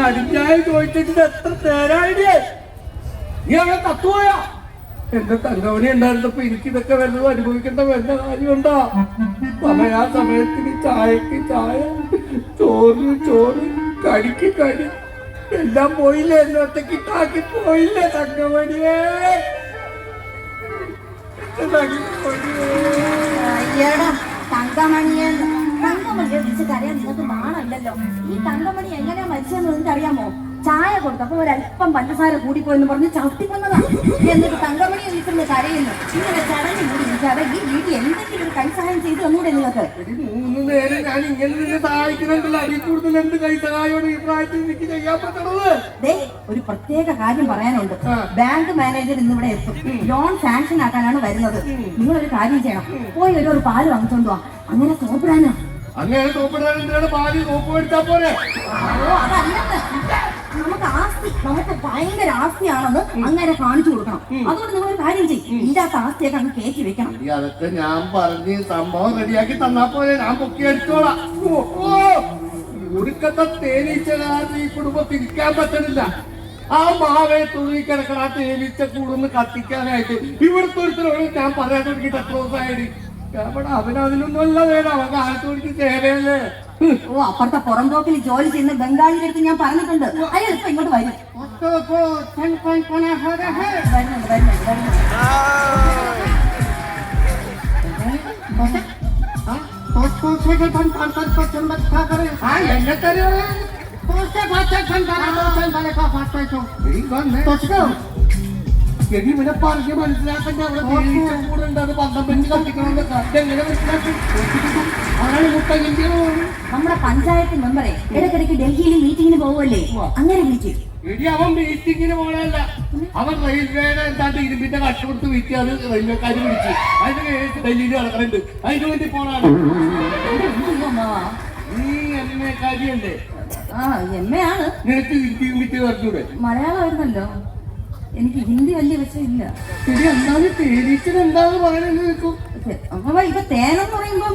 കടിഞ്ഞായ ചോദിച്ചിട്ട് എത്ര നേരായില്ലേ? നീ അവളെ തത്തുപോയാ? എന്റെ തങ്കമണി ഉണ്ടായിരുന്നപ്പോ എനിക്കിതൊക്കെ വല്ലതും അനുഭവിക്കേണ്ട വരുന്ന കാര്യമുണ്ടോ? ആ സമയത്തിന് ചായക്ക് ചായ, ചോറ് ചോറ്, കടിക്ക് കടി, എല്ലാം പോയില്ലേ? എന്നെ ഒറ്റക്കിട്ടാക്കി പോയില്ലേ തങ്കമണിയേ? തങ്കമണിയെ വിളിച്ച് കരയാൻ നിങ്ങൾക്ക് നാണല്ലോ. ഈ തങ്കമണി എങ്ങനെയാ മരിച്ചതെന്ന് നിങ്ങൾക്ക് അറിയാമോ? ചായ കൊടുത്തപ്പോ ഒരല്പം പഞ്ചസാര കൂടിപ്പോയെന്ന് പറഞ്ഞ് ചവിട്ടിക്കൊന്നതാ. എന്നിട്ട് തങ്കമണിയെ വിളിക്കുന്ന കരയുന്നു. ഇങ്ങനെ ചടഞ്ഞു കൂടി വിളിക്കാതെ ഈ വീട്ടിൽ എന്തെങ്കിലും ഒരു കൈസഹായം ചെയ്ത് തന്നൂടെ നിങ്ങൾക്ക്? 3 നേരം ഞാൻ ഇങ്ങനെ നിന്നെ സഹായിക്കുന്നുണ്ടല്ലോ. അതിൽ കൂടുതൽ എന്ത് കൈസഹായോട് ഈ പ്രായത്തിൽ എനിക്ക് ചെയ്യാൻ പറ്റണത്? ഒരു പ്രത്യേക കാര്യം പറയാനുണ്ട്. ബാങ്ക് മാനേജർ ഇന്നിവിടെ എത്തും. ലോൺ സാങ്ഷൻ ആക്കാനാണ് വരുന്നത്. നിങ്ങളൊരു കാര്യം ചെയ്യണം. പോയി ഒരു പാല് വാങ്ങിച്ചോണ്ട് വാ. അങ്ങനെ സോപ്പിടാനോ? അങ്ങനെ സോപ്പിടാൻ എന്തിനാണ് പാല്? സോപ്പ് മേടിച്ചാ പോലെ? അതല്ലെന്ന്. നമുക്ക് ഭയങ്കര ആസ്തിയാണെന്ന് അങ്ങനെ കാണിച്ചു കൊടുക്കണം. അതുകൊണ്ട് നിങ്ങൾ ഒരു കാര്യം ചെയ്യും, ഇല്ലാത്ത ആസ്തിയൊക്കെ അങ്ങ് കയറ്റി വെക്കണം. അതൊക്കെ ഞാൻ പറഞ്ഞ് സംഭവം റെഡിയാക്കി തന്നാ പോലെ ഞാൻ പൊക്കി അടിച്ചോളാം. ഒടുക്കത്തെ തേനീച്ച കാരണം ഈ കുടുംബം തിരിക്കാൻ പറ്റണില്ല. ആ മാവേ തുണി കിടക്കണ ആ തേനീച്ച കൂടുന്ന് കത്തിക്കാനായിട്ട് ഇവിടുത്തെ ഒരുത്തരോട് ഞാൻ പറയാൻ തുടങ്ങിയിട്ട് എത്ര ദിവസമായിട്ട് അവനതിലൊന്നും അല്ല വേണം. അവൻ കാലത്ത് വിളിച്ച് ചേരയല്ലേ. അപ്പുറത്തെ പുറംപോക്കിൽ ജോലി ചെയ്യുന്ന ബംഗാളിയുടെ അടുത്ത് ഞാൻ പറഞ്ഞിട്ടുണ്ട്. അയാൾ ഇപ്പൊ ഇങ്ങോട്ട് വരും. ഇവിടെ പറഞ്ഞ് മനസ്സിലാക്കണ്ട. അവിടെ കൂടെ അത് 15 കത്തിക്കണമെന്ന് എങ്ങനെ മനസ്സിലാക്കി? അവരാണ് മുട്ടകിന്റെയോ? നമ്മുടെ പഞ്ചായത്ത് മെമ്പറെ ഇടയ്ക്കിടയ്ക്ക് ഡൽഹിയിൽ മീറ്റിങ്ങിന് പോവല്ലേ, അങ്ങനെ വിളിക്കും. ഇനി അവൻ മീറ്റിങ്ങിന് പോകണല്ല, അവൻ റെയിൽവേയുടെ എന്താണ്ട് ഇരുമ്പിന്റെ കട്ട് കൊടുത്ത് വിറ്റ് അത് റെയിൽവേക്കാര് പിടിച്ച് അതിന്റെ കേസ് ഡൽഹിയിൽ നടക്കുന്നുണ്ട്. അതിന് വേണ്ടി പോണാണ്. നീ എന്നെ കാര്യണ്ടേ? എമ്മയാണ്. നിനക്ക് ഹിന്ദിയും വിറ്റ് പറഞ്ഞൂടെ? മലയാളമായിരുന്നല്ലോ. എനിക്ക് ഹിന്ദി വലിയ വിഷയമില്ല. എന്താണ് തേനീച്ചത് എന്താന്ന് പറയണെന്ന് നിൽക്കും. അപ്പൊ ഇപ്പൊ തേനെന്ന് പറയുമ്പോ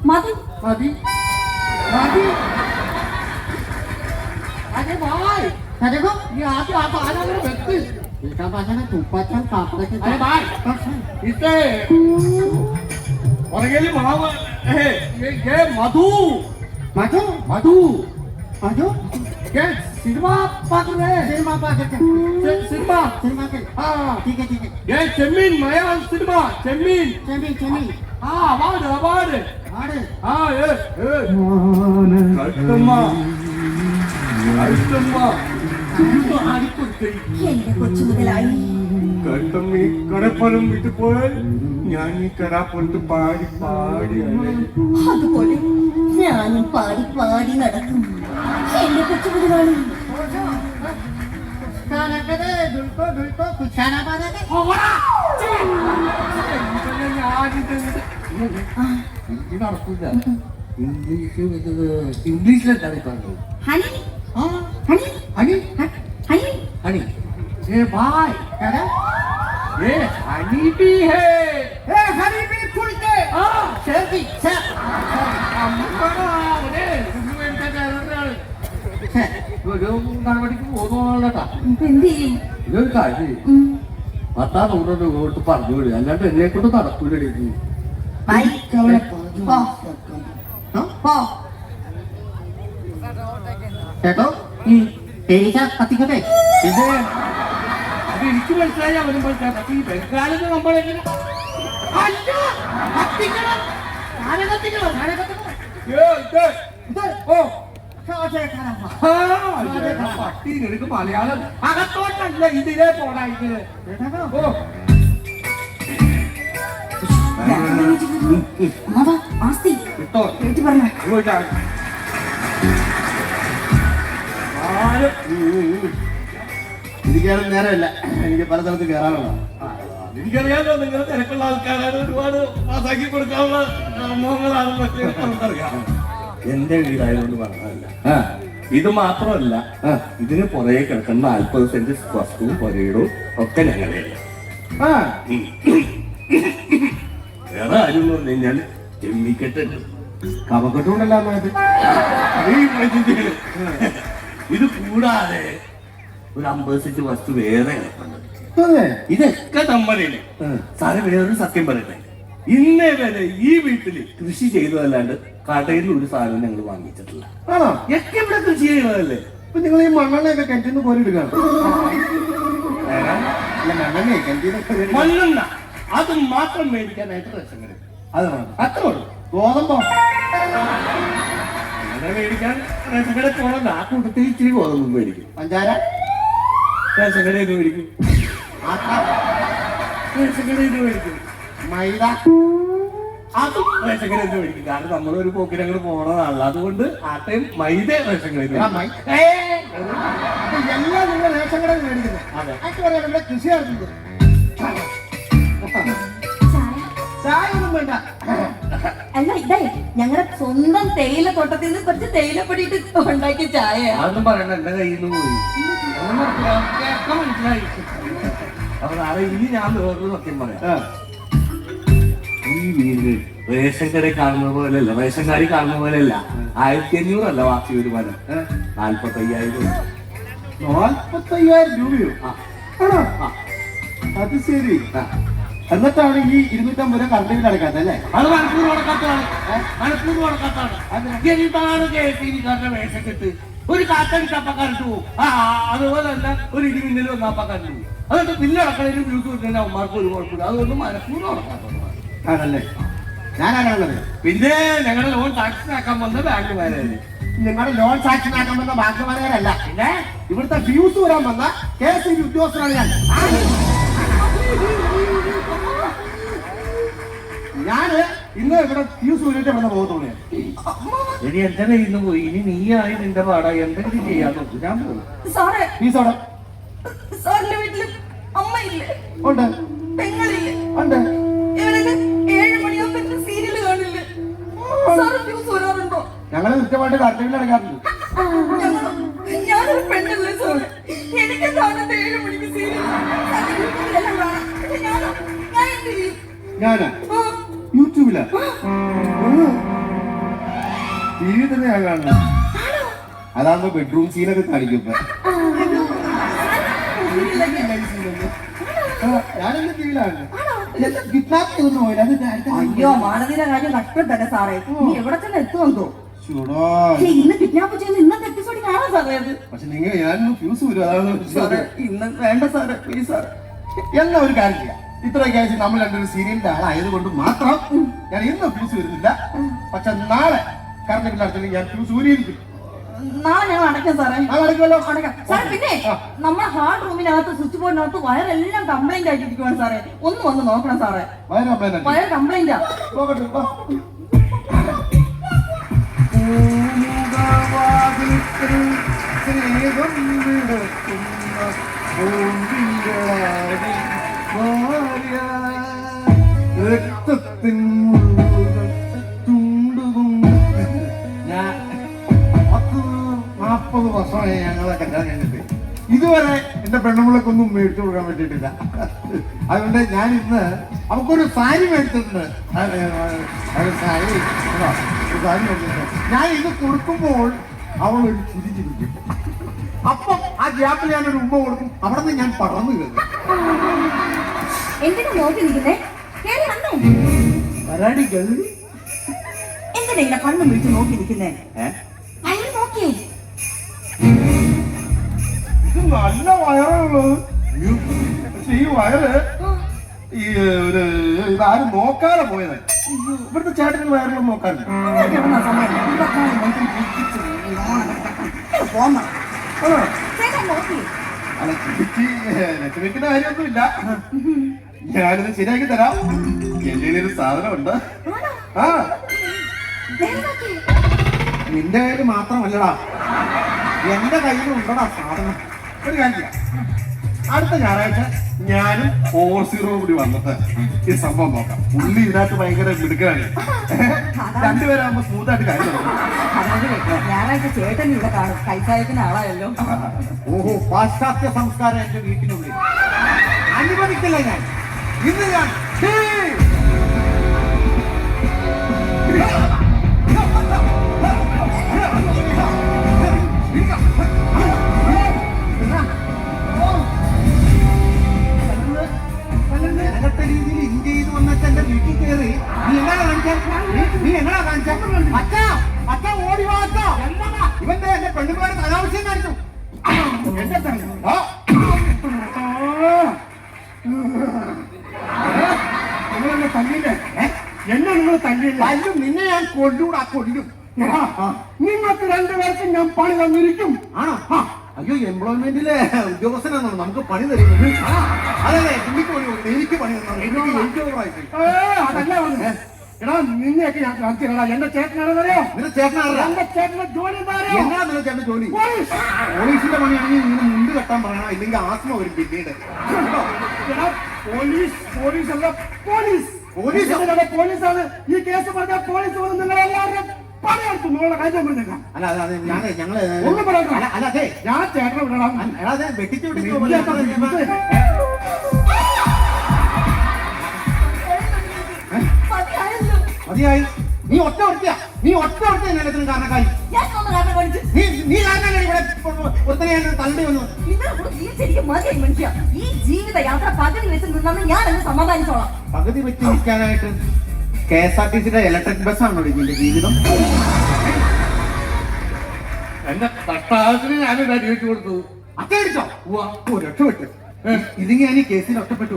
മതി മതി മതി. അതെ ഭായ്, നീ ആദ്യം ആ പാലങ്ങനെ വെക്ക്. പുറകില് മാവ്. മധു മധു മധു മധു सिनेमा पाक रहे हैं. सिनेमा पाक है. सिनेमा सिनेमा के. हाँ ठीक है ठीक है. ये चेम्मीन मलयालम सिनेमा चेम्मीन चेम्मीन चेम्मीन. हाँ अवार्ड अवार्ड अवार्ड. हाँ ये कट्टम्मा कट्टम्मा ഇപ്പൊ ആടിക്കൊടുത്തേ. എന്റെ കൊച്ചു മുതലായി കട്ടമ്മ ഈ കടപ്പണം വിട്ടു പോയാൽ ഞാൻ ഈ കടാപ്പുറത്ത് പാടി പാടി അതുപോലെ ഞാനും പാടി പാടി നടക്കും. എന്റെ കൊച്ചു മുതലാളി നടക്കില്ല. ഇംഗ്ലീഷിലെന്താണ് പറഞ്ഞത്? Honey honey honey honey honey. ए भाई क्या है? ये हनी भी है. ए हनी भी फुल के. हाँ शेरदी शेर. अम्मा ने रुमेन का जाना है. वो जो नागरिक वो तो वाला था. हिंदी. ये क्या है? पता नहीं उन्होंने वो तो पार जोड़े. अन्ना तो ये कुछ तो था पूरे दिन. भाई क्या है? पा. हाँ पा. क्या तो? തേനീച്ച കത്തിക്കട്ടെ. ഇത് അത് എനിക്ക് മനസ്സിലായി. അവനും മനസ്സിലായി. ബംഗാളിന്ന് നമ്മളെങ്ങനെ പട്ടി നിനക്ക് മലയാളം അകത്തോട്ടല്ല ഇതിലേ പോണായിട്ട്. ആസ്തി കിട്ടോ പറഞ്ഞ ഇരിക്കാനും നേരമില്ല. എനിക്ക് പല സ്ഥലത്ത് കയറാനുള്ള. എനിക്കറിയാമല്ലോ നിങ്ങൾ തിരക്കുള്ള ആൾക്കാരാണ്. ഒരുപാട് പാസാക്കി കൊടുക്കാനുള്ള മോഹങ്ങളാണെന്നൊക്കെ നമുക്കറിയാം. എന്റെ വീടായതുകൊണ്ട് പറഞ്ഞതല്ല. ഇത് മാത്രമല്ല, ഇതിന് പുറകെ കിടക്കുന്ന 40 സെന്റ് വസ്തുവും പുരയിടവും ഒക്കെ ഞങ്ങളെ. വേറെ ആരും പറഞ്ഞു കഴിഞ്ഞാൽ ചെമ്മിക്കെട്ടുണ്ട്. കവക്കെട്ടുണ്ടല്ലോ. ഇത് കൂടാതെ ഒരു 50 സെന്റ് വസ്തു വേറെ കിടപ്പുണ്ട്. അതെ. ഇതൊക്കെ നമ്മളില് സാറ് വേറൊരു സത്യം പറയട്ടെ, ഇന്നേ വരെ ഈ വീട്ടില് കൃഷി ചെയ്തതല്ലാണ്ട് കടയിൽ നിന്ന് ഒരു സാധനം ഞങ്ങൾ വാങ്ങിച്ചിട്ടില്ല. ആണോ? ഒക്കെ ഇവിടെ കൃഷി ചെയ്യുന്നതല്ലേ. ഇപ്പൊ നിങ്ങൾ ഈ മണ്ണെണ്ണയൊക്കെ കിണറ്റിന്ന് കോരി എടുക്കണം. അല്ല, മണ്ണെണ്ണയെ കിണറ്റിന്ന് മണ്ണെണ്ണ അത് മാത്രം മേടിക്കാനായിട്ട് റേഷൻ കട. അത് അത്രേ ഉള്ളൂ. ഗോതമ്പോ അങ്ങനെ മേടിക്കാൻ റേഷൻ കട പോകണം. ആ കൂട്ടത്തിൽ ഇച്ചിരി ഗോതമ്പും മേടിക്കും. പഞ്ചാര റേഷൻ കടയിൽ നിന്ന് മേടിക്കും. ആട്ട റേഷൻ കടയിൽ നിന്ന് മേടിക്കും. മൈദ അതും റേഷൻ കടയിൽ നിന്ന് മേടിക്കും. കാരണം നമ്മളൊരു പോക്കിന് അങ്ങോട്ട് പോണതാണല്ലോ. അതുകൊണ്ട് ആട്ടയും മൈദ റേഷൻ കടയിൽ നിന്ന് എല്ലാം നിങ്ങൾ റേഷൻ കടയിൽ മേടിക്കുന്നത്. അതെ. അതൊക്കെ പറയാം നമ്മുടെ കൃഷി നടത്തുന്നത്. ചായ ഒന്നും വേണ്ട. അല്ല, ഇതേ ഞങ്ങളുടെ സ്വന്തം തേയില തോട്ടത്തിൽ നിന്ന് കുറച്ച് തേയിലപ്പൊടിയിട്ട് ഉണ്ടാക്കിയ ചായ. അതൊന്നും പറയണ്ട, എന്റെ കയ്യിൽ നിന്ന് പോയി. ഒക്കെ മനസ്സിലായി. അപ്പൊ നാളെ ഇനി ഞാൻ വേറൊരു സത്യം പറയാം. ഈ വീട് റേഷൻ കടയിൽ കാണുന്ന പോലെയല്ല, റേഷൻ കാരി കാണുന്ന പോലെയല്ല. 1500 അല്ല ബാക്കി വരുമാനം. 45,000. 45,000 രൂപയോ? ആണോ? അത് ശരി. എന്നിട്ടാണ് ഈ 250 രൂപ കറണ്ട് ബില്ല് അടക്കാത്തത് അല്ലേ? അത് മണിക്കൂർ കൊടുക്കാത്തതാണ്. മണിക്കൂർ കൊടുക്കാത്തതാണ്. എന്താണ് കേസിക്കാരുടെ വേഷം കിട്ട് ഒരു കാറ്റടിച്ചപ്പ കറണ്ട് പോകും. അതുപോലെ തന്നെ ഒരു ഇടിമിന്നൽ വന്നപ്പ കറണ്ട് പോകും. അതുകൊണ്ട് ബില്ല് അടക്കണേലും ന്യൂസ് കിട്ടുന്ന അവന്മാർക്ക് ഒരു കുഴപ്പമില്ല. അതുകൊണ്ട് മണിക്കൂർ കൊടുക്കാത്തതാണ്. ആണല്ലേ? ഞാനാണുള്ളത്. പിന്നെ ഞങ്ങളുടെ ലോൺ ടാക്സ് ആക്കാൻ വന്ന ബാങ്കുമാരായിരുന്നു. നിങ്ങളുടെ ലോൺ സാക്ഷൻ ആക്കാൻ വന്ന ബാങ്ക് മാനേജരല്ല, പിന്നെ ഇവിടുത്തെ ഫ്യൂസ് വരാൻ വന്ന KSE ഉദ്യോഗസ്ഥനാണ് ഞാൻ. ഞാന് ഇന്ന് ഇവിടെ ഫ്യൂസ് ഊരിട്ട് ഇവിടെ പോകത്തുള്ളൂ. ഇനി എന്റെ കയ്യിൽ നിന്ന് പോയി. ഇനി നീയായി നിന്റെ പാടായി എന്തെങ്കിലും ചെയ്യാൻ നോക്കും. ഞാൻ പോകും. സാറേ, ഫീസോടെ സാറിന്റെ വീട്ടില് അമ്മയില്ലേ? ഉണ്ട്. പെങ്ങളില്ലേ? ഉണ്ട്. ഇവരൊക്കെ 7 മണിയാകുമ്പോ സീരിയല് കാണില്ലേ? സാറ് ഫ്യൂസ് വരാറുണ്ടോ? ഞങ്ങള് കൃത്യമായിട്ട് കറണ്ട് ബില്ല് അടക്കാറുണ്ട്. ഞാനൊരു പെണ്ണല്ലേ സാറേ, എനിക്ക് കാണുന്നത് 7 മണിക്ക് സീരിയൽ. ഞാൻ എന്ത് ചെയ്യും? ഞാനാ യൂട്യൂബിലാ TV തന്നെ ഞാൻ കാണുന്നത്. അതാകുമ്പോ ബെഡ്റൂം സീനൊക്കെ കാണിക്കും. ഞാനെന്റെ ടിവിയിലാണ്. കിഡ്നാപ്പ് ചെയ്തൊന്നും പോയില്ല. അത് അയ്യോ, മാനവീയുടെ കാര്യം കഷ്ടപ്പെട്ടല്ലേ സാറേ. നീ എവിടെ തന്നെ എത്തുമെന്തോ. ചൂടോ. ഇന്ന് കിഡ്നാപ്പ് ചെയ്യുന്ന ഇന്നത്തെ എപ്പിസോഡ് കാണാൻ സാറേ. അത് പക്ഷെ നിങ്ങൾ ഞാനൊന്ന് ഫ്യൂസ് വരും. അതാണ് സാറേ, ഇന്ന് വേണ്ട സാറേ, പ്ലീസ് സാറേ. എന്നാ ഒരു കാര്യം ചെയ്യാം. ഇത്രയൊക്കെ ആഴ്ച നമ്മൾ രണ്ടൊരു സീരിയലിന്റെ ആളായതുകൊണ്ട് മാത്രം ഞാൻ ഇന്ന് ഫ്യൂസ് വരുന്നില്ല. പക്ഷെ നാളെ കറണ്ട് ബില്ല് അടച്ചില്ലെങ്കിൽ ഞാൻ ഫ്യൂസ് ഊരിയിരിക്കും. നാളെ ഞങ്ങൾ അടയ്ക്കാം സാറേ. നാളെ അടയ്ക്കുമല്ലോ. അടയ്ക്കാം സാറേ. പിന്നെ നമ്മുടെ ഹാർഡ് റൂമിനകത്ത് സ്വിച്ച് ബോർഡിനകത്ത് വയറെല്ലാം കംപ്ലൈന്റ് ആയിട്ടിരിക്കുവാണ് സാറേ. ഒന്ന് വന്ന് നോക്കണം സാറേ. വയർ കംപ്ലൈന്റാ. നോക്കട്ടെ. രക്തത്തിൻ ചുണ്ടുകും. ഞാൻ 40 വർഷമായി ഞങ്ങളെ കല്യാണം കഴിഞ്ഞിട്ട് ഇതുവരെ എന്റെ പെണ്ണുങ്ങളൊക്കൊന്നും മേടിച്ചു കൊടുക്കാൻ പറ്റിയിട്ടില്ല. അതുകൊണ്ട് ഞാൻ ഇന്ന് അവക്കൊരു സാരി മേടിച്ചിട്ടുണ്ട്. സാരി മേടിച്ചിട്ടുണ്ട്. ഞാൻ ഇത് കൊടുക്കുമ്പോൾ അവൾ ഒരു ചിരി ചിരിക്കും. അപ്പം ആ ഗ്യാപ്പിൽ ഞാനൊരു ഉമ്മ കൊടുക്കും. അവിടെ നിന്ന് ഞാൻ പറന്നു കയറും. എന്തിനാ നോക്കി നിൽക്കുന്നേ? കേറി വന്നേ. വരാടി ഗൗരി. എന്തിനാ ഇങ്ങനെ കണ്ണും വിളിച്ച് നോക്കി നിൽക്കുന്നേ? വയറ് നോക്കിയേ. ഇത് നല്ല വയറുള്ളത്. പക്ഷെ ഈ വയറ് ഈ ഒരു ഇതാരും നോക്കാതെ പോയത്. ഇവിടുത്തെ ചേട്ടന് വയറുകൾ നോക്കാറില്ല. അല്ല, ലക്ഷ്മിക്കുന്ന കാര്യമൊന്നുമില്ല. ഞാനിത് ശരിയാക്കി തരാം. എന്റെ ഒരു സാധനമുണ്ട്. ആ, നിന്റെ കയ്യിൽ മാത്രമല്ലടാ, എന്റെ കയ്യിൽ ഉണ്ടടാ സാധനം. ഒരു കാര്യം ചെയ്യാം. അടുത്ത ഞായറാഴ്ച ഞാനും 40 കൂടി വന്നിട്ട് ഈ സംഭവം നോക്കാം. പുള്ളി ഇതിനകത്ത് ഭയങ്കര മിടുക്കാണ്. രണ്ടുപേരാകുമ്പോ സ്മൂത്തായിട്ട് കാര്യം നടക്കും. ഞായറാഴ്ച ചേട്ടൻ ഇവിടെ കാണും. കൈസായത്തിന് ആളായല്ലോ. ഓഹോ, പാശ്ചാത്യ സംസ്കാരം എന്റെ വീട്ടിനുള്ളിൽ അനുവദിക്കില്ല ഞാൻ. ഇന്ന് ഞാൻ പെണ്ണുപിള്ളേരെ അനാവശ്യം കാണിച്ചു. എന്റെ തന്നെ നിങ്ങളെന്നെ തല്ലില്ലേ? എന്നെ നിങ്ങൾ തല്ലില്ല. തല്ലും, നിന്നെ ഞാൻ കൊല്ലൂടാ, കൊല്ലും. നിങ്ങൾക്ക് രണ്ടുപേർക്കും ഞാൻ പണി തന്നിരിക്കും. ആണോ? അയ്യോ, എംപ്ലോയ്മെന്റിലെ ഉദ്യോഗസ്ഥനാണ് നമുക്ക് പണി തരുന്നത്. അതെ, പുള്ളിക്ക് പണി കൊടുക്കും, എനിക്ക് പണി തന്നു. എനിക്ക് ഓവറായിപ്പോയി. അതല്ല പറഞ്ഞേ. എടാ നിന്നെയൊക്കെ ഞാൻ കാണിച്ചിടാ. എന്റെ ചേട്ടനാണെന്നറിയോ? നിന്റെ ചേട്ടനാണ്. എന്റെ ചേട്ടന്റെ ജോലി എന്താ അറിയോ? എന്നാ നിന്റെ ചേട്ടന്റെ ജോലി? പോലീസിന്റെ പണിയാണെങ്കിൽ ഇങ്ങനെ മുണ്ട് കെട്ടാൻ പറയണം, ഇല്ലെങ്കിൽ ആസ്മ വരും പിന്നീട്. എടാ പോലീസ് അല്ല, പോലീസ് പോലീസാണ്. ഈ കേസ് പറഞ്ഞാൽ പോലീസ് വന്ന് നിങ്ങളെല്ലാവരും പണിയെടുത്തു എന്നുള്ള കാര്യം പറഞ്ഞേക്കാം. അല്ല അതെ, ഞങ്ങള് ഒന്നും പറയണ്ട. അല്ല അതെ, ഞാൻ ചേട്ടനെ വിടണം. അതെ, വെട്ടിച്ചു മതിയായല്ലോ. മതിയായി. നീ ഒറ്റ നേരത്തിനും കാരണക്കാരി. ഞാൻ ഒന്ന് കാരണം കാണിച്ചു. നീ കാരണമാണ് ഇവിടെ ഒരുത്തനെ തള്ളി വന്നു. നിങ്ങളെ ശരിക്കും മതിയായി മനുഷ്യ. ഈ ജീവിത യാത്ര പകുതി വെച്ച് നിന്നാണ് ഞാൻ എന്ന് സമാധാനിച്ചോളാം. പകുതി വെച്ച് നിൽക്കാനായിട്ട് KSRTCയുടെ ഇലക്ട്രിക് ബസ്സാണോ ഇതിന്റെ ജീവിതം? എന്റെ തട്ടാത്തിന് ഞാനൊരു അടി വെച്ച് കൊടുത്തു. അച്ചടിച്ചോ? ഓ, രക്ഷപ്പെട്ടു. ഇതിങ്ങനെ ഞാൻ ഈ കേസിൽ ഒറ്റപ്പെട്ടു.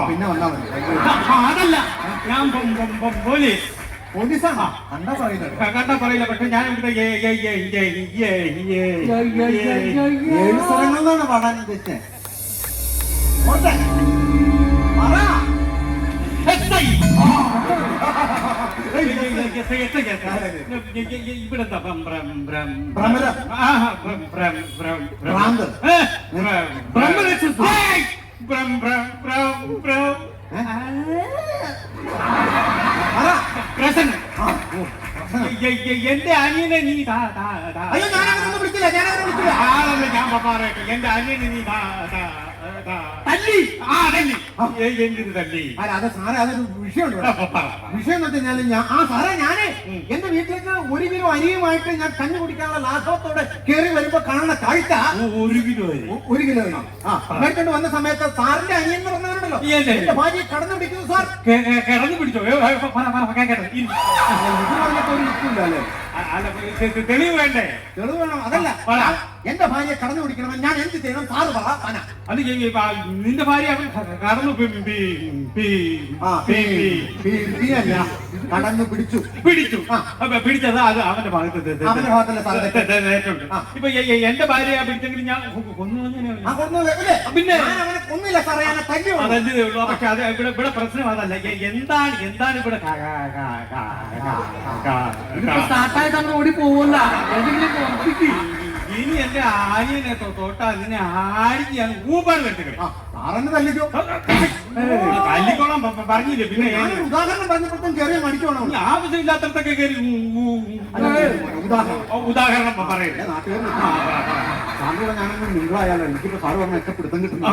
പിന്നെ വന്നാ മതി. അതല്ല, ഞാൻ പോലീസ്. പോലീസാണോ? കണ്ടാ പറയില്ല. പക്ഷെ ഞാൻ ഇവിടെ 7 സ്ഥലങ്ങളിലാണ് പാടാൻ ഉദ്ദേശിച്ചത്. ഇവിടെന്താ എന്റെ അനിയനെ നീ വിളിച്ചില്ല. ഞാൻ പറയട്ടെ, എന്റെ അനിയനെ നീ തല്ലി. എന്തിന് തല്ലി? അത് സാറേ, അതൊരു വിഷയമുണ്ട്. വിഷയം എന്ന് വെച്ചാൽ സാറേ, ഞാനേ എന്റെ വീട്ടിലേക്ക് 1 കിലോ അരിയുമായിട്ട് ഞാൻ കഞ്ഞി കുടിക്കാനുള്ള ലാഘവത്തോടെ കയറി വരുമ്പോ കാണുന്ന കാഴ്ച 1 കിലോ മേടിച്ചോണ്ട് വന്ന സമയത്ത് സാറിന്റെ അനിയൻ എന്ന് പറഞ്ഞവരുണ്ടല്ലോ, എന്റെ ഭാര്യയെ കടന്നു പിടിക്കുന്നു. സാർ കിടന്നു പിടിച്ചോ? തെളിവ് വേണ്ടേ? തെളിവ് വേണം. അതല്ല, എന്റെ ഭാര്യയെ കടന്നു പിടിക്കണമെന്ന് ഞാൻ എന്ത് ചെയ്യണം? സാറ് പറ. അത് നിന്റെ ഭാര്യ കടന്നു കടന്നു പിടിച്ചു. പിടിച്ചത് അത് അവന്റെ ഭാഗത്ത്. ഇപ്പൊ എന്റെ ഭാര്യയെ പിടിച്ചെങ്കിൽ ഞാൻ പിന്നെ ഒന്നുമില്ല സാറേ, ഞാൻ തല്ലി. അതല്ലേ ഉള്ളൂ. പക്ഷെ അത് ഇവിടെ പ്രശ്നം അതല്ല. എന്താണ് ഇവിടെ സ്റ്റാർട്ടായിട്ട് ഓടി പോവല്ല. ഇനി എന്റെ ആര്യനെ തൊട്ടാ അതിനെ ആടി ഞാൻ ഊപ്പാട് വെട്ടുകൾ. സാറെന്നെ തല്ലിക്കോ. തല്ലിക്കോളാം പറഞ്ഞില്ലേ? പിന്നെ ഉദാഹരണം പറഞ്ഞപ്പോഴത്തേക്കും ചെറിയ മടിക്കോണം. ആവശ്യമില്ലാത്തടത്തൊക്കെ കയറി ഉദാഹരണം പറയില്ല. ഞാനൊന്നും നിങ്ങളായാലോ എനിക്കിപ്പോ സാറ് പറഞ്ഞ ഒക്കെ പിടുത്തം കിട്ടുന്നു.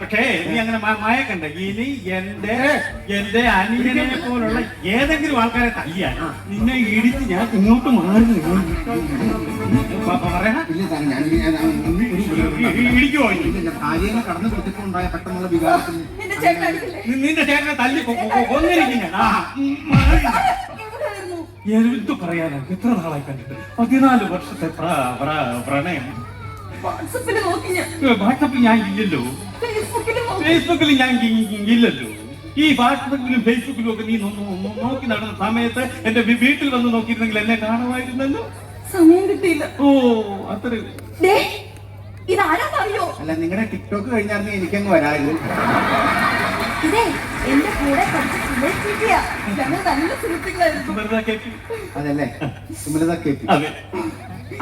പക്ഷേ നീ അങ്ങനെ മയക്കണ്ട. ഇനി എന്റെ അനിയനെ പോലുള്ള ഏതെങ്കിലും ആൾക്കാരെ തല്ലിയാൽ നിന്നെ ഇടിച്ച് ഞാൻ ഇങ്ങോട്ട് മാറി പറയണ ഇടിക്കുമോ? ഭാര്യനെ കടന്നു പിടിച്ചിട്ടുണ്ടായ പെട്ടെന്നുള്ള വികാരത്തിൽ നിന്റെ ചേട്ടനെ തല്ലി കൊന്നിരിക്കും ഞാൻ. എന്തു പറയാനാ? എത്ര നാളായി കണ്ടിട്ട്? 14 വർഷത്തെ പ്രണയം. വാട്സപ്പിൽ ഞാൻ ഇല്ലല്ലോ, ഫേസ്ബുക്കിൽ ഞാൻ ഇല്ലല്ലോ. ഈ വാട്സപ്പിലും ഫേസ്ബുക്കിലും ഒക്കെ നീ നോക്കി നടന്ന സമയത്ത് എന്റെ വീട്ടിൽ വന്ന് നോക്കിയിരുന്നെങ്കിൽ എന്നെ കാണുമായിരുന്നല്ലോ. സമയം കിട്ടിയില്ല. ഓ, അത്ര ഇതാരാന്നറിയോ? അല്ല, നിങ്ങളുടെ ടിക്ടോക്ക് കഴിഞ്ഞായിരുന്നു എനിക്കങ്ങ് വരാറില്ല. ഇതേ എന്റെ കൂടെ ഞങ്ങൾ നല്ല സുഹൃത്തുക്കളായിരുന്നു. അതല്ലേ, സുമലത കേപ്പി.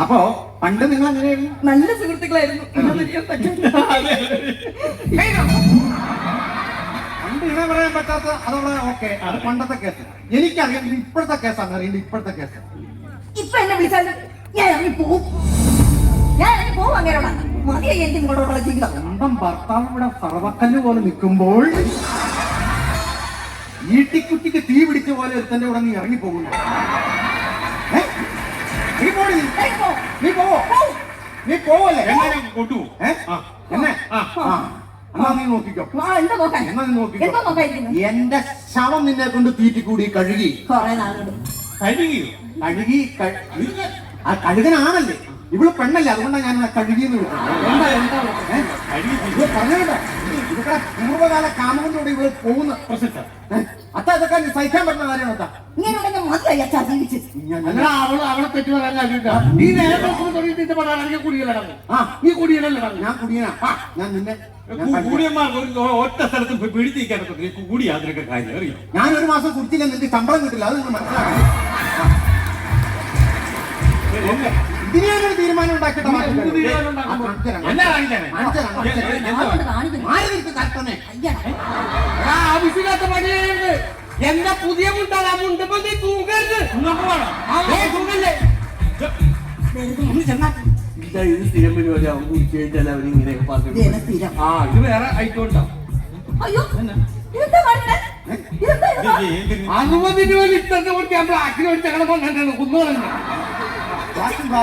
അപ്പോ പണ്ട് നിങ്ങൾ എങ്ങനെയായിരുന്നു? നല്ല സുഹൃത്തുക്കളായിരുന്നു. പണ്ട് ഇങ്ങനെ പറയാൻ പറ്റാത്ത അതോടെ ഓക്കെ, അത് പണ്ടത്തെ കേസ്. എനിക്കറിയാം ഇപ്പോഴത്തെ കേസാണ് അറിയേണ്ടത്. ഇപ്പോഴത്തെ കേസ് ഇപ്പൊ എന്നെ വിളിച്ചാലും ഞാൻ ഇറങ്ങി പോവും. അങ്ങനെയുള്ള മതിയായി എനിക്ക് നിങ്ങളോടുള്ള ജീവിതം. സ്വന്തം ഭർത്താവ് ഇവിടെ സർവക്കല്ല് പോലെ നിൽക്കുമ്പോൾ ഈട്ടിക്കുട്ടിക്ക് തീ പിടിച്ച പോലെ ഒരുത്തന്റെ കൂടെ നീ ഇറങ്ങിപ്പോകുന്നു. നീ പോവല്ലേ? എന്നെ കൊണ്ടുപോകും. എന്നെ എന്നാ നീ നോക്കിക്കോ. എന്താ നോക്കാൻ? എന്നാ നീ നോക്കിക്കോ. എന്താ നോക്കായിരിക്കുന്നു? എന്റെ ശവം നിന്നെ കൊണ്ട് തീറ്റിക്കൂടി കഴുകി. കൊറേ നാളുണ്ട്. കഴുകിയോ? കഴുകി ആ കഴുകനാണല്ലേ, ഇവള് പെണ്ണല്ലേ, അതുകൊണ്ടാണ് ഞാൻ കഴുകിയെന്ന് വിളിക്കുന്നത്. പറഞ്ഞോട്ടെ, ഇവിടെ പൂർവ്വകാല കാമകൊണ്ടോടെ ഇവള് പോകുന്ന പ്രശ്നം അതൊക്കെ സഹിക്കാൻ പറ്റുന്ന കാര്യമാണ് അത്താ. ഇങ്ങനെ മതിയായി അച്ഛാ ജീവിച്ച്. അവളെ തെറ്റി പറയാൻ കാര്യമില്ല. നീ നേരത്തെ തുടങ്ങിയിട്ട് പറയാണെങ്കിൽ കുടിയലടങ്ങ്. നീ കുടിയലല്ലേ? ഞാൻ കുടിയനാ. ഞാൻ നിന്നെ കൂടിയന്മാർക്ക് ഒറ്റ സ്ഥലത്ത് പിടിച്ചിരിക്കാൻ കൂടി അതിനൊക്കെ കാര്യം അറിയാം. ഞാൻ ഒരു മാസം കുടിച്ചില്ല, നിനക്ക് ശമ്പളം കിട്ടില്ല, അത് നിങ്ങൾ മനസ്സിലാക്കണം. ഇതിനൊരു തീരുമാനം ഉണ്ടാക്കിയിട്ട് ആവശ്യമില്ലാത്ത പണിയായിരുന്നു. എന്റെ പുതിയ മുണ്ടാണ്. ആ മുണ്ടപ്പോ നീ തൂങ്ങരുത്. തൂങ്ങല്ലേ? ഇത് സ്ഥിരം പരിപാടിയാവും. കുടിച്ചു കഴിഞ്ഞാൽ അവരിങ്ങനെയൊക്കെ പറഞ്ഞു. ഇത് വേറെ ഐറ്റം ഉണ്ടാവും. അയ്യോ ഇതെന്താ കാണിക്കണേ? ഇതെന്താ? 60 രൂപ ലിറ്ററിന് കൊടുത്ത് ഞാൻ ബ്ലാക്കിന് വേണ്ടി ഞങ്ങളെ കൊണ്ടിട്ടുണ്ട്. കുന്നുകളഞ്ഞു ഇതെന്താ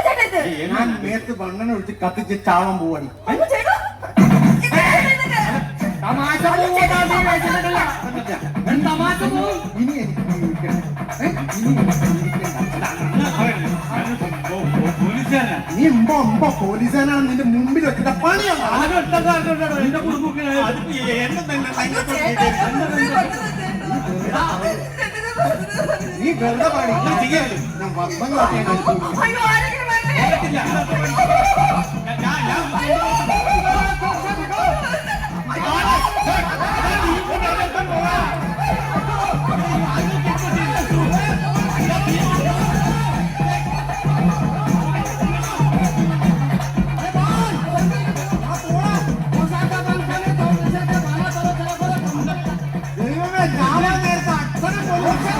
ചേട്ടാ ഇത്? ഞാൻ നേരത്തെ വണ്ണന ഒഴിച്ച് കത്തിച്ച് ചാവാൻ പോവാണ്. അയ്യോ ചേട്ടാ, തമാശ തമാശ പോവും. ഇനി എനിക്ക് ജീവിക്കണം. ഇനി എനിക്ക് ജീവിക്കണ്ട. നീ എമ്പോ പോലീസുകാരാണ് നിന്റെ മുമ്പിൽ വെച്ചിട്ട് പണിയാണ്. എന്റെ കുടുംബത്തിന് നീ വെറുതെ പാടി ഞാൻ വർദ്ധങ്ങളൊക്കെ അയ്യോ ആരെങ്കിലും വരണേ. ദൈവമേ, ചാവാൻ നേരത്തെ അച്ഛനെ പോലീസ്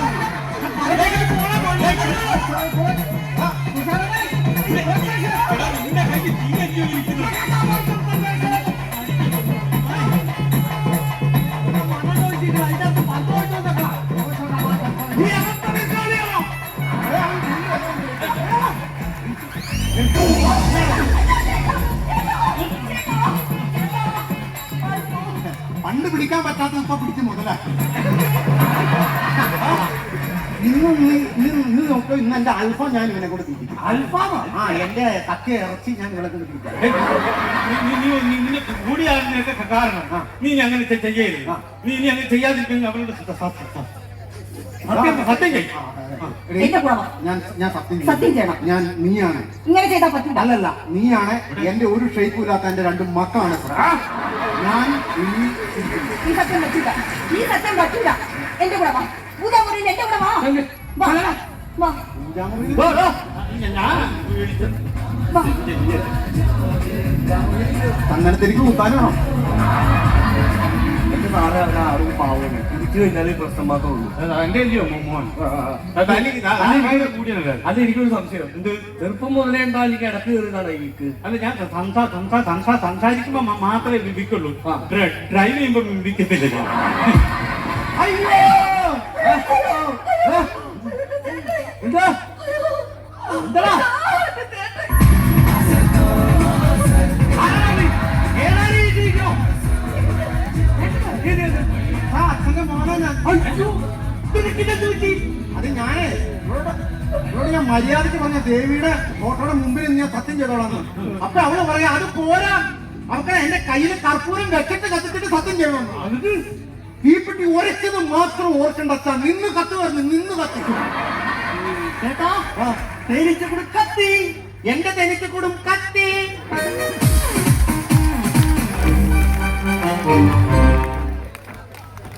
പണ്ട് പിടിക്കാൻ പറ്റാത്ത ഇപ്പൊ പിടിച്ച് മുതലാക്കി. ഇന്ന് നോക്കോ, ഇന്ന് എന്റെ അൽഫാം ഞാൻ ഇവനെ കൊണ്ട് തിരിക്കും. അൽഫാമോ? എന്റെ കത്തി ഇറച്ചി ഞാൻ ഇവളെ കൊണ്ട് തിരിക്കാം. കൂടിയാതിനൊക്കെ കാരണം നീ അങ്ങനെ ചെയ്യരുത്. നീ ഇനി അങ്ങനെ ചെയ്യാതിരിക്കുന്ന അവരുടെ സത്യം ചെയ്യും. എന്റെ കൂടെ വാ. ഞാൻ സത്യം സത്യം ചെയ്യണം. ഞാൻ നീയാണ്. ഇങ്ങനെ ചെയ്താ പറ്റില്ല. അല്ലല്ല, നീയാണ്. എന്റെ ഒരു ഷേപ്പും ഇല്ലാത്ത എന്റെ 2 മക്കളാണ്. ഞാൻ ഈ സത്യം പറ്റില്ല. ഈ സത്യം പറ്റില്ല. എന്റെ കൂടെ വാ. പൂജാമുറിയിൽ എന്റെ കൂടെ വാ. വാ. വാ. വാ. തന്നടത്തിലേക്ക് കൂട്ടാനാണോ? എന്റെ നാളെ ആരും പാവമാണ്. ഇടിച്ചു കഴിഞ്ഞാൽ പ്രശ്നം മാത്രമേ ഉള്ളൂ. എന്റെ അല്ലയോ മോഹൻ കൂടിയതല്ലേ? അത് എനിക്കൊരു സംശയം. എന്ത് ചെറുപ്പം മുതലേ ഉണ്ടാ എനിക്ക് ഇടക്ക് കയറുന്നതാണ് എനിക്ക്. അല്ല, ഞാൻ സംസാരിക്കുമ്പോ മാത്രമേ വിൽക്കുള്ളൂ. ഡ്രൈവ് ചെയ്യുമ്പോ വിൽക്കത്തില്ല. അയ്യോ എന്താ എന്താ അച്ഛന്റെ മോനെ അത് ഞാനേ ഇവരോട് ഞാൻ മര്യാദയ്ക്ക് പറഞ്ഞ ദേവിയുടെ ഫോട്ടോയുടെ മുമ്പിൽ ഞാൻ സത്യം ചെയ്തോളാന്ന്. അപ്പൊ അവള് പറയാ അത് പോരാ, അവർക്ക് എന്റെ കയ്യിൽ കർപ്പൂരം വെച്ചിട്ട് കത്തിച്ചിട്ട് സത്യം ചെയ്യണമെന്ന്. അത് തീപ്പെട്ടി ഉരച്ചത് മാത്രം ഓർക്കണ്ട അച്ഛാ. നിന്ന് കത്ത് പറഞ്ഞു, നിന്ന് കത്തി. ചേട്ടാ, തേനീച്ചക്കൂടും കത്തി, എന്റെ തേനീച്ചക്കൂടും കത്തി.